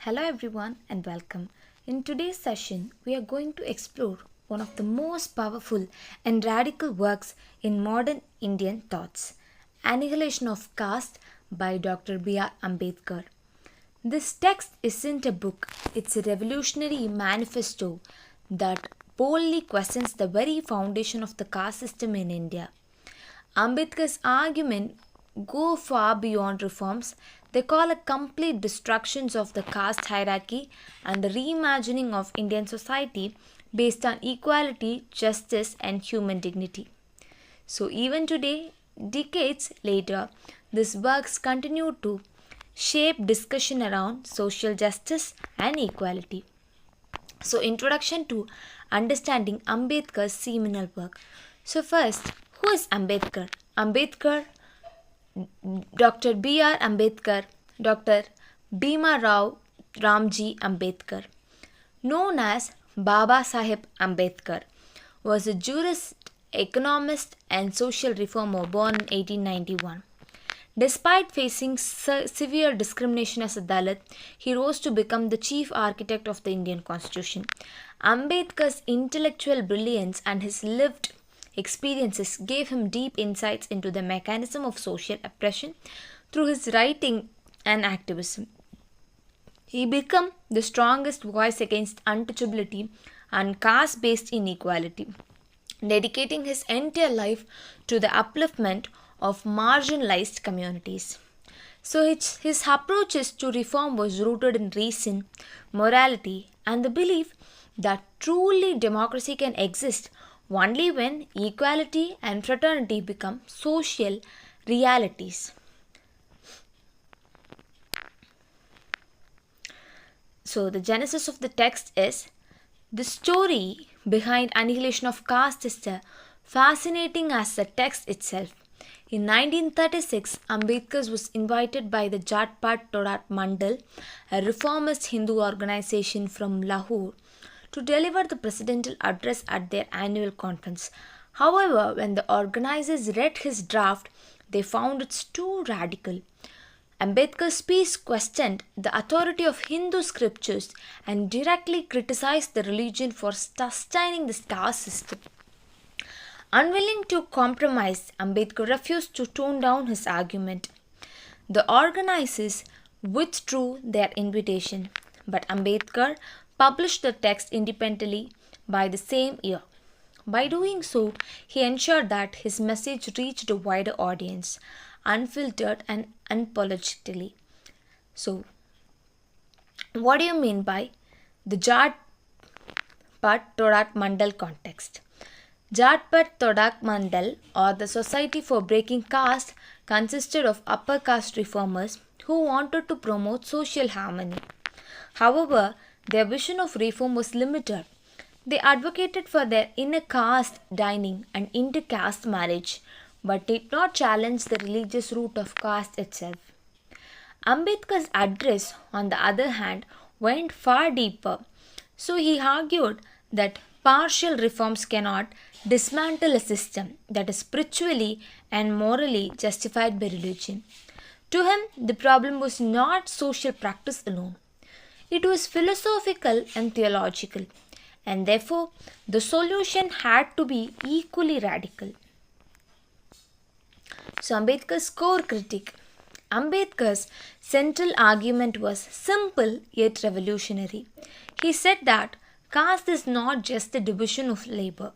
Hello everyone and welcome. In today's session, we are going to explore one of the most powerful and radical works in modern Indian thoughts, Annihilation of Caste by Dr. B.R. Ambedkar. This text isn't a book, it's a revolutionary manifesto that boldly questions the very foundation of the caste system in India. Ambedkar's argument go far beyond reforms. They call a complete destruction of the caste hierarchy and the reimagining of Indian society based on equality, justice, and human dignity. So, even today, decades later, these works continue to shape discussion around social justice and equality. So, introduction to understanding Ambedkar's seminal work. So, first, who is Ambedkar? Ambedkar, Dr. B.R. Ambedkar, Dr. Bhima Rao Ramji Ambedkar, known as Baba Saheb Ambedkar, was a jurist, economist, and social reformer born in 1891. Despite facing severe discrimination as a Dalit, he rose to become the chief architect of the Indian Constitution. Ambedkar's intellectual brilliance and his lived experiences gave him deep insights into the mechanism of social oppression through his writing and activism. He became the strongest voice against untouchability and caste-based inequality, dedicating his entire life to the upliftment of marginalized communities. So his approaches to reform was rooted in reason, morality, and the belief that truly democracy can exist only when equality and fraternity become social realities. So, the genesis of the text is the story behind Annihilation of Caste is fascinating as the text itself. In 1936, Ambedkar was invited by the Jat Pat Todat Mandal, a reformist Hindu organization from Lahore, to deliver the presidential address at their annual conference. However, when the organizers read his draft, they found it too radical. Ambedkar's speech questioned the authority of Hindu scriptures and directly criticized the religion for sustaining the caste system. Unwilling to compromise, Ambedkar refused to tone down his argument. The organizers withdrew their invitation, but Ambedkar published the text independently by the same year. By doing so, he ensured that his message reached a wider audience, unfiltered and unapologetically. So, what do you mean by the Jat Pat Todat Mandal context? Jat Pat Todat Mandal, or the Society for Breaking Caste, consisted of upper caste reformers who wanted to promote social harmony. However, their vision of reform was limited. They advocated for their inner caste dining and inter-caste marriage, but did not challenge the religious root of caste itself. Ambedkar's address, on the other hand, went far deeper. So he argued that partial reforms cannot dismantle a system that is spiritually and morally justified by religion. To him, the problem was not social practice alone. It was philosophical and theological, and therefore the solution had to be equally radical. So, Ambedkar's core critique. Ambedkar's central argument was simple yet revolutionary. He said that caste is not just a division of labor,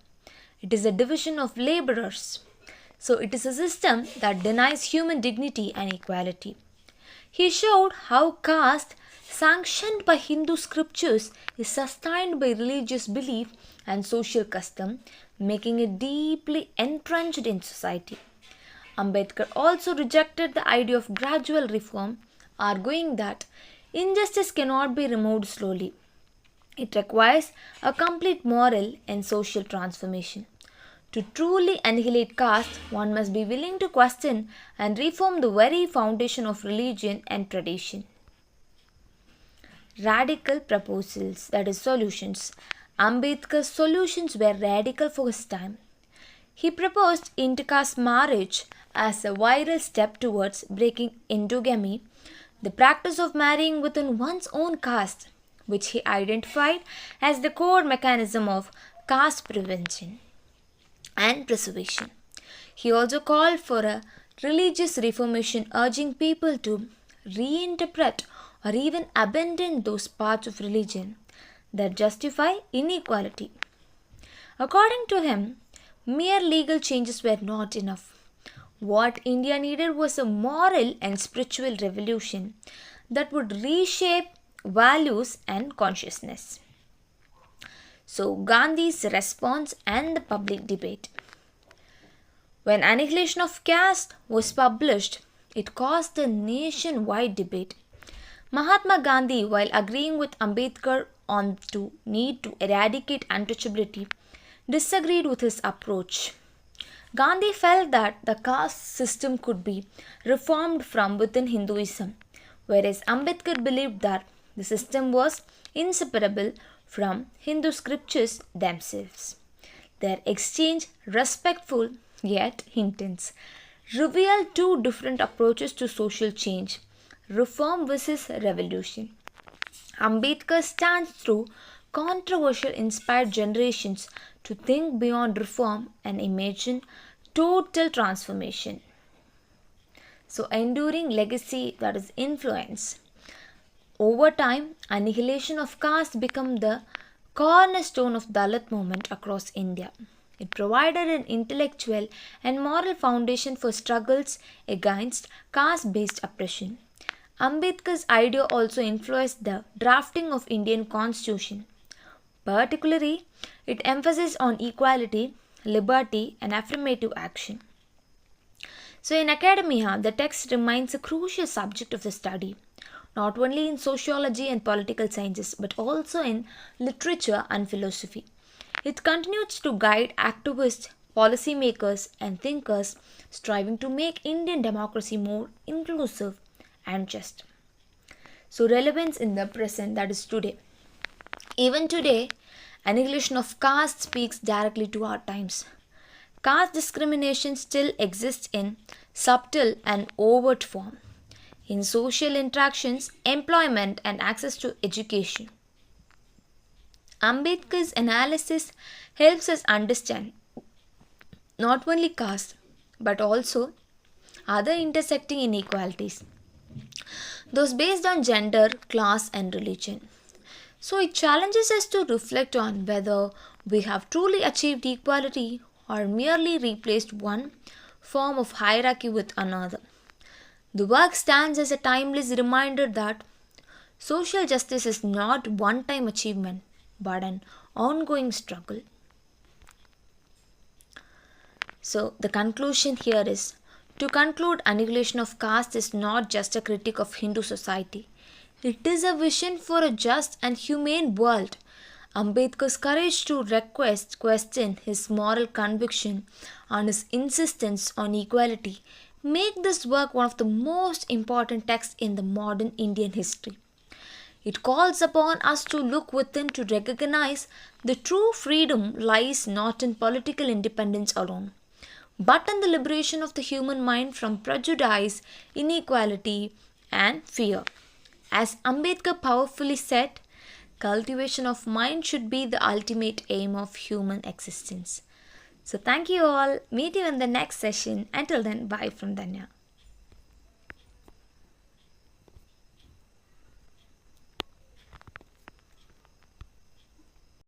it is a division of laborers. So, it is a system that denies human dignity and equality. He showed how caste, sanctioned by Hindu scriptures, is sustained by religious belief and social custom, making it deeply entrenched in society. Ambedkar also rejected the idea of gradual reform, arguing that injustice cannot be removed slowly. It requires a complete moral and social transformation. To truly annihilate caste, one must be willing to question and reform the very foundation of religion and tradition. Radical proposals, that is, solutions. Ambedkar's solutions were radical for his time. He proposed intercaste marriage as a vital step towards breaking endogamy, the practice of marrying within one's own caste, which he identified as the core mechanism of caste prevention and preservation. He also called for a religious reformation, urging people to reinterpret or even abandon those parts of religion that justify inequality. According to him, mere legal changes were not enough. What India needed was a moral and spiritual revolution that would reshape values and consciousness. So, Gandhi's response and the public debate. When Annihilation of Caste was published, it caused a nationwide debate. Mahatma Gandhi, while agreeing with Ambedkar on the need to eradicate untouchability, disagreed with his approach. Gandhi felt that the caste system could be reformed from within Hinduism, whereas Ambedkar believed that the system was inseparable from Hindu scriptures themselves. Their exchange, respectful yet intense, revealed two different approaches to social change: reform versus revolution. Ambedkar's stance through controversial inspired generations to think beyond reform and imagine total transformation. So, enduring legacy, that is influence. Over time, Annihilation of Caste became the cornerstone of Dalit movement across India. It provided an intellectual and moral foundation for struggles against caste-based oppression. Ambedkar's idea also influenced the drafting of Indian Constitution. Particularly, it emphasized on equality, liberty, and affirmative action. So, in academia, the text remains a crucial subject of the study, not only in sociology and political sciences, but also in literature and philosophy. It continues to guide activists, policymakers, and thinkers striving to make Indian democracy more inclusive and just. So, relevance in the present, that is today. Even today, Annihilation of Caste speaks directly to our times. Caste discrimination still exists in subtle and overt form, in social interactions, employment, and access to education. Ambedkar's analysis helps us understand not only caste but also other intersecting inequalities, those based on gender, class, and religion. So it challenges us to reflect on whether we have truly achieved equality or merely replaced one form of hierarchy with another. The work stands as a timeless reminder that social justice is not one time achievement but an ongoing struggle. So, the conclusion here is to conclude, Annihilation of Caste is not just a critique of Hindu society, it is a vision for a just and humane world. Ambedkar's courage to question his moral conviction and his insistence on equality make this work one of the most important texts in the modern Indian history. It calls upon us to look within to recognize the true freedom lies not in political independence alone, but in the liberation of the human mind from prejudice, inequality, and fear. As Ambedkar powerfully said, cultivation of mind should be the ultimate aim of human existence. So thank you all. Meet you in the next session. Until then, bye from Dhanya.